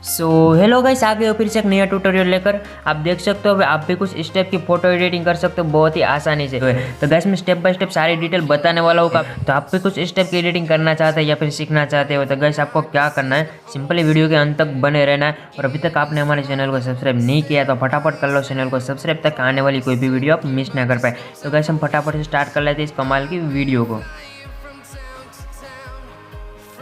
Hello guys, आ गए हो फिर से एक नया ट्यूटोरियल लेकर। आप देख सकते हो आप भी कुछ स्टेप की फोटो एडिटिंग कर सकते हो बहुत ही आसानी से। तो गाइस मैं स्टेप बाय स्टेप सारी डिटेल बताने वाला हूँ। तो आप भी कुछ स्टेप की एडिटिंग करना चाहते हैं या फिर सीखना चाहते हो तो गाइस आपको क्या करना है, सिंपली वीडियो के अंत तक बने रहना है। और अभी तक आपने हमारे चैनल को सब्सक्राइब नहीं किया तो फटाफट कर लो चैनल को सब्सक्राइब, तक आने वाली कोई भी वीडियो आप मिस ना कर पाए। तो गाइस हम फटाफट से स्टार्ट कर लेते हैं इस कमाल की वीडियो को।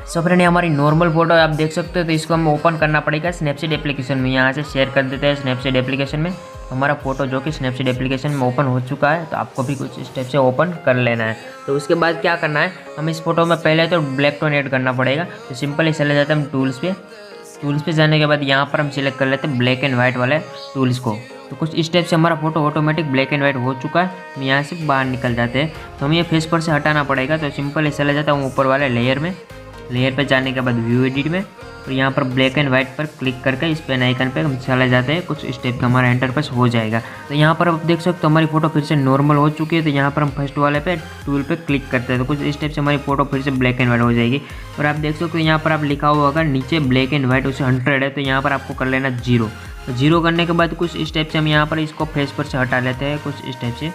सो फ्रेंड, हमारी नॉर्मल फोटो आप देख सकते हो, तो इसको हमें ओपन करना पड़ेगा स्नैपसीड एप्लीकेशन में। यहाँ से शेयर कर देते हैं स्नैपसीड एप्लीकेशन में हमारा फोटो, जो कि स्नैपसीड एप्लीकेशन में ओपन हो चुका है। तो आपको भी कुछ स्टेप से ओपन कर लेना है। तो उसके बाद क्या करना है, हम इस फोटो में पहले तो ब्लैक टोन ऐड करना पड़ेगा। तो सिंपली चले जाते हैं हम टूल्स पे जाने के बाद यहाँ पर हम सिलेक्ट कर लेते हैं ब्लैक एंड वाइट वाले टूल्स को। तो कुछ स्टेप से हमारा photo automatic black and white हो चुका है। हम यहाँ से बाहर निकल जाते हैं। तो हमें ये फेस पर से हटाना पड़ेगा। तो सिंपली चले जाता हूँ ऊपर वाले लेयर पे जाने के बाद व्यू एडिट में, और यहाँ पर ब्लैक एंड वाइट पर क्लिक करके इस पेन आइकन पे हम चले जाते हैं। कुछ स्टेप का हमारा इंटरफेस हो जाएगा। तो यहाँ पर आप देख सकते हो हमारी फोटो फिर से नॉर्मल हो चुकी है। तो यहाँ पर हम फर्स्ट वाले पे टूल पे क्लिक करते हैं। तो कुछ स्टेप से हमारी फोटो फिर से ब्लैक एंड वाइट हो जाएगी। और आप देख सकते हो यहाँ पर आप लिखा हुआ अगर नीचे ब्लैक एंड वाइट उसे 100 है, तो यहाँ पर आपको कर लेना 0। तो 0 करने के बाद कुछ स्टेप से हम यहाँ पर इसको फेस पर से हटा लेते हैं। कुछ स्टेप से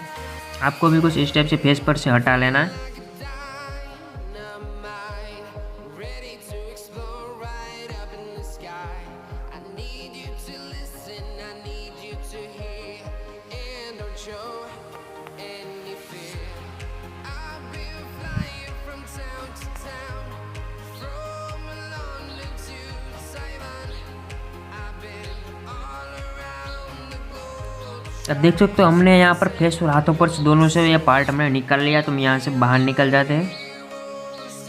आपको भी कुछ स्टेप से फेस पर से हटा लेना है। अब देख सकते हो हमने यहाँ पर फेस और हाथों पर से दोनों से ये पार्ट हमने निकाल लिया। तो हम यहाँ से बाहर निकल जाते हैं।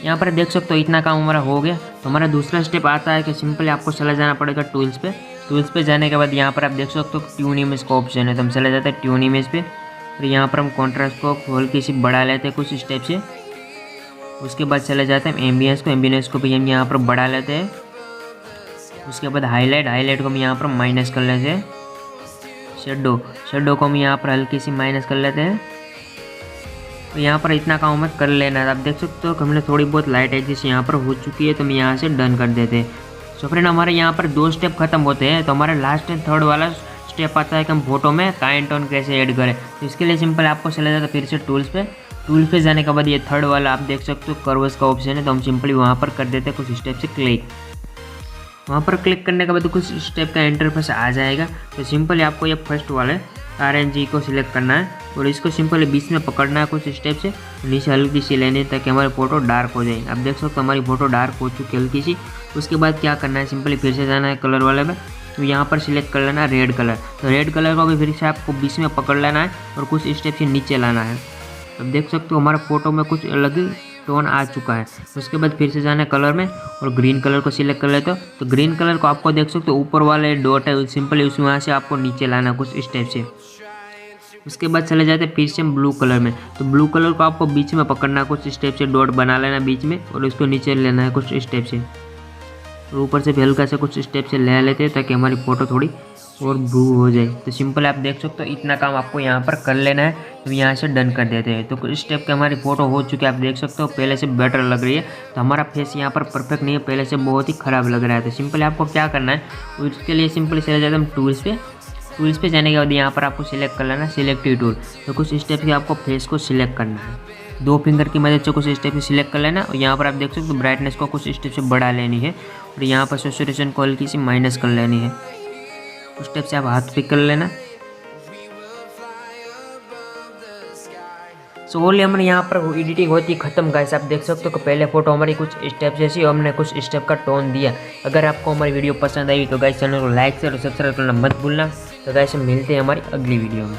यहाँ पर देख सकते हो इतना काम हमारा हो गया। तो हमारा दूसरा स्टेप आता है कि सिंपली आपको चला जाना पड़ेगा टूल्स पे जाने के बाद यहाँ पर आप देख सकते हो ट्यून इमेज का ऑप्शन है। तो हम चले जाते हैं ट्यून इमेज पे। और यहाँ पर हम कॉन्ट्रास्ट को हल्की सी बढ़ा लेते हैं कुछ स्टेप से। उसके बाद चले जाते हैं एम्बियंस को भी हम यहाँ पर बढ़ा लेते हैं। उसके बाद हाईलाइट को हम यहाँ पर माइनस कर लेते हैं। शेडो को हम यहाँ पर हल्की सी माइनस कर लेते हैं। तो यहाँ पर इतना काम हमें कर लेना है। आप देख सकते हो कि हमने थोड़ी बहुत लाइट एडजस्ट यहाँ पर हो चुकी है। तो हम यहाँ से डन कर देते हैं। सो फ्रेंड, हमारे यहाँ पर 2 स्टेप खत्म होते हैं। तो हमारा लास्ट एंड थर्ड वाला स्टेप आता है कि हम फोटो में काइन टोन कैसे ऐड करें। तो इसके लिए सिंपल आपको चला जाता है फिर से टूल्स पे जाने के बाद ये थर्ड वाला आप देख सकते हो कर्व्स का ऑप्शन है। तो हम सिंपली वहाँ पर कर देते हैं कुछ स्टेप से क्लिक। वहाँ पर क्लिक करने के बाद कुछ स्टेप का इंटरफेस आ जाएगा। तो सिंपली आपको ये फर्स्ट वाले RNG को सिलेक्ट करना है और इसको सिंपली बीच में पकड़ना है कुछ स्टेप से, नीचे हल्की सी लेनी है ताकि हमारी फोटो डार्क हो जाए। आप देख सकते हो हमारी फोटो डार्क हो चुकी है हल्की सी। उसके बाद क्या करना है, सिंपली फिर से जाना है कलर वाले में। तो यहाँ पर सिलेक्ट कर लेना है रेड कलर। तो रेड कलर को भी फिर से आपको बीच में पकड़ लेना है और कुछ स्टेप से नीचे लाना है। अब देख सकते हो हमारा फोटो में कुछ अलग टोन आ चुका है। उसके बाद फिर से जाना है कलर में और ग्रीन कलर को सिलेक्ट कर लेते हो। तो ग्रीन कलर को आपको देख सकते हो ऊपर वाले डॉट है, सिंपली उस वहाँ से आपको नीचे लाना है कुछ स्टेप से। उसके बाद चले जाते हैं फिर से ब्लू कलर में। तो ब्लू कलर को आपको बीच में पकड़ना है कुछ स्टेप से, डॉट बना लेना बीच में और इसको नीचे लेना है कुछ स्टेप से। और ऊपर से भी हल्का से कुछ स्टेप से ले लेते हैं ताकि हमारी फोटो थोड़ी और ब्लू हो जाए। तो सिंपल आप देख सकते हो इतना काम आपको यहाँ पर कर लेना है। तो यहाँ से डन कर देते हैं। तो कुछ स्टेप के हमारी फोटो हो चुकी है। आप देख सकते हो पहले से बेटर लग रही है। तो हमारा फेस यहाँ पर परफेक्ट नहीं है, पहले से बहुत ही ख़राब लग रहा है। तो सिंपली आपको क्या करना है, उसके लिए सिंपली चले जाते हैं टूल्स पे जाने के बाद यहाँ पर आपको सिलेक्ट कर लेना सिलेक्टिव टूल। तो कुछ स्टेप से आपको फेस को सिलेक्ट करना है। 2 फिंगर की मदद से कुछ स्टेप सिलेक्ट कर लेना। और यहाँ पर आप देख सकते हो ब्राइटनेस को कुछ स्टेप से बढ़ा लेनी है और यहाँ पर सैचुरेशन को हल्की सी माइनस कर लेनी है। उस स्टेप से आप हाथ पिक कर लेना। सो ओनली हमारे यहाँ पर एडिटिंग होती खत्म गाइस। आप देख सकते हो कि पहले फोटो हमारी कुछ स्टेप जैसी और हमने कुछ स्टेप का टोन दिया। अगर आपको हमारी वीडियो पसंद आई तो गाइस चैनल को लाइक शेयर और सब्सक्राइब करना मत भूलना। तो गाइस हम मिलते हैं हमारी अगली वीडियो में।